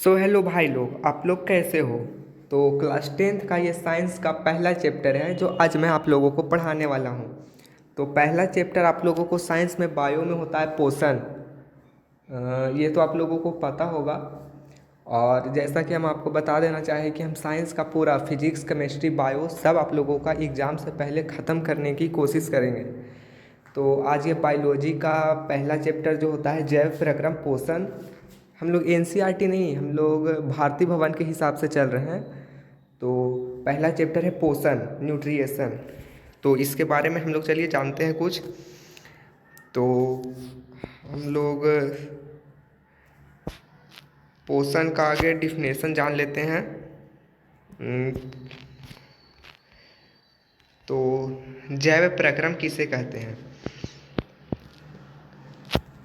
Hello भाई लोग, आप लोग कैसे हो। तो क्लास टेंथ का ये साइंस का पहला चैप्टर है जो आज मैं आप लोगों को पढ़ाने वाला हूँ। तो पहला चैप्टर आप लोगों को साइंस में बायो में होता है पोषण। ये तो आप लोगों को पता होगा। और जैसा कि हम आपको बता देना चाहें कि हम साइंस का पूरा फिजिक्स केमिस्ट्री बायो सब आप लोगों का एग्ज़ाम से पहले ख़त्म करने की कोशिश करेंगे। तो आज ये बायोलॉजी का पहला चैप्टर जो होता है जैव प्रक्रम पोषण, हम लोग एनसीईआरटी नहीं, हम लोग भारती भवन के हिसाब से चल रहे हैं। तो पहला चैप्टर है पोषण न्यूट्रिएशन। तो इसके बारे में हम लोग चलिए जानते हैं कुछ। तो हम लोग पोषण का आगे डिफिनेशन जान लेते हैं। तो जैव प्रक्रम किसे कहते हैं।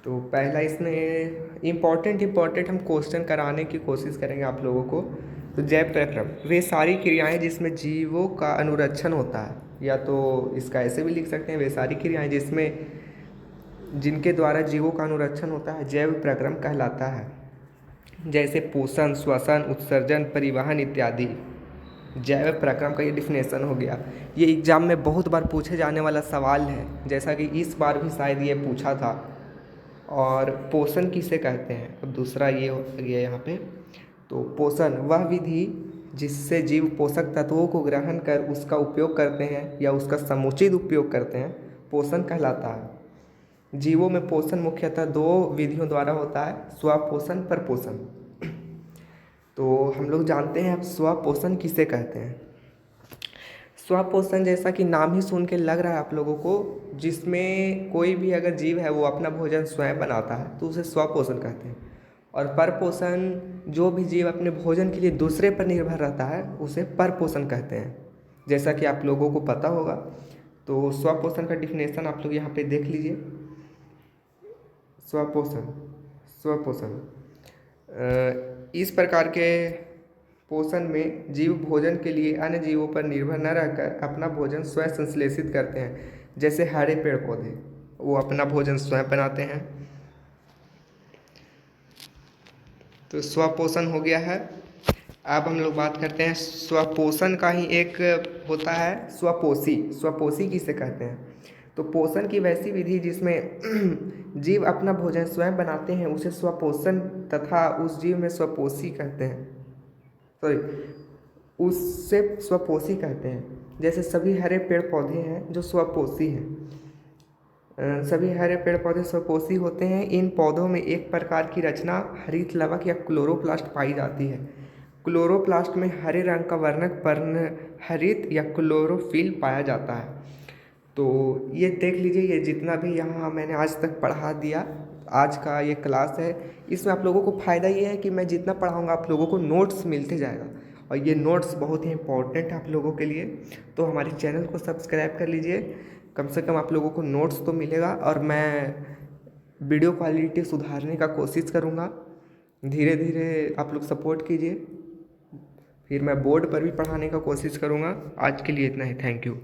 तो पहला इसमें इम्पॉर्टेंट हम क्वेश्चन कराने की कोशिश करेंगे आप लोगों को। तो जैव प्रक्रम वे सारी क्रियाएं जिसमें जीवों का अनुरक्षण होता है, या तो इसका ऐसे भी लिख सकते हैं वे सारी क्रियाएं जिसमें जिनके द्वारा जीवों का अनुरक्षण होता है जैव प्रक्रम कहलाता है। जैसे पोषण, श्वसन, उत्सर्जन, परिवहन इत्यादि जैव प्रक्रम का ये डिफिनेशन हो गया। ये एग्ज़ाम में बहुत बार पूछे जाने वाला सवाल है, जैसा कि इस बार भी शायद ये पूछा था। और पोषण किसे कहते हैं, अब दूसरा ये हो गया यहाँ पे। तो पोषण वह विधि जिससे जीव पोषक तत्वों को ग्रहण कर उसका उपयोग करते हैं या उसका समुचित उपयोग करते हैं, पोषण कहलाता है। जीवों में पोषण मुख्यतः दो विधियों द्वारा होता है, स्वपोषण, परपोषण। तो हम लोग जानते हैं अब स्वपोषण किसे कहते हैं। स्वपोषण जैसा कि नाम ही सुन के लग रहा है आप लोगों को, जिसमें कोई भी अगर जीव है वो अपना भोजन स्वयं बनाता है तो उसे स्वपोषण कहते हैं। और परपोषण जो भी जीव अपने भोजन के लिए दूसरे पर निर्भर रहता है उसे परपोषण कहते हैं, जैसा कि आप लोगों को पता होगा। तो स्वपोषण का डिफिनेशन आप लोग यहाँ पे देख लीजिए। स्वपोषण स्वपोषण इस प्रकार के पोषण में जीव भोजन के लिए अन्य जीवों पर निर्भर न रहकर अपना भोजन स्वयं संश्लेषित करते हैं। जैसे हरे पेड़ पौधे वो अपना भोजन स्वयं बनाते हैं। तो स्वपोषण हो गया है। अब हम लोग बात करते हैं स्वपोषण का ही एक होता है स्वपोषी। स्वपोषी किसे कहते हैं। तो पोषण की वैसी विधि जिसमें जीव अपना भोजन स्वयं बनाते हैं उसे स्वपोषण तथा उस जीव में स्वपोषी कहते हैं, सॉरी उससे स्वपोषी कहते हैं। जैसे सभी हरे पेड़ पौधे हैं जो स्वपोषी हैं। सभी हरे पेड़ पौधे स्वपोषी होते हैं। इन पौधों में एक प्रकार की रचना हरित लवक या क्लोरोप्लास्ट पाई जाती है। क्लोरोप्लास्ट में हरे रंग का वर्णक पर्ण हरित या क्लोरोफिल पाया जाता है। तो ये देख लीजिए, ये जितना भी यहाँ मैंने आज तक पढ़ा दिया, आज का ये क्लास है, इसमें आप लोगों को फ़ायदा ये है कि मैं जितना पढ़ाऊँगा आप लोगों को नोट्स मिलते जाएगा। और ये नोट्स बहुत ही इंपॉर्टेंट है आप लोगों के लिए। तो हमारे चैनल को सब्सक्राइब कर लीजिए, कम से कम आप लोगों को नोट्स तो मिलेगा। और मैं वीडियो क्वालिटी सुधारने का कोशिश करूँगा। धीरे धीरे आप लोग सपोर्ट कीजिए, फिर मैं बोर्ड पर भी पढ़ाने का कोशिश करूँगा। आज के लिए इतना ही, थैंक यू।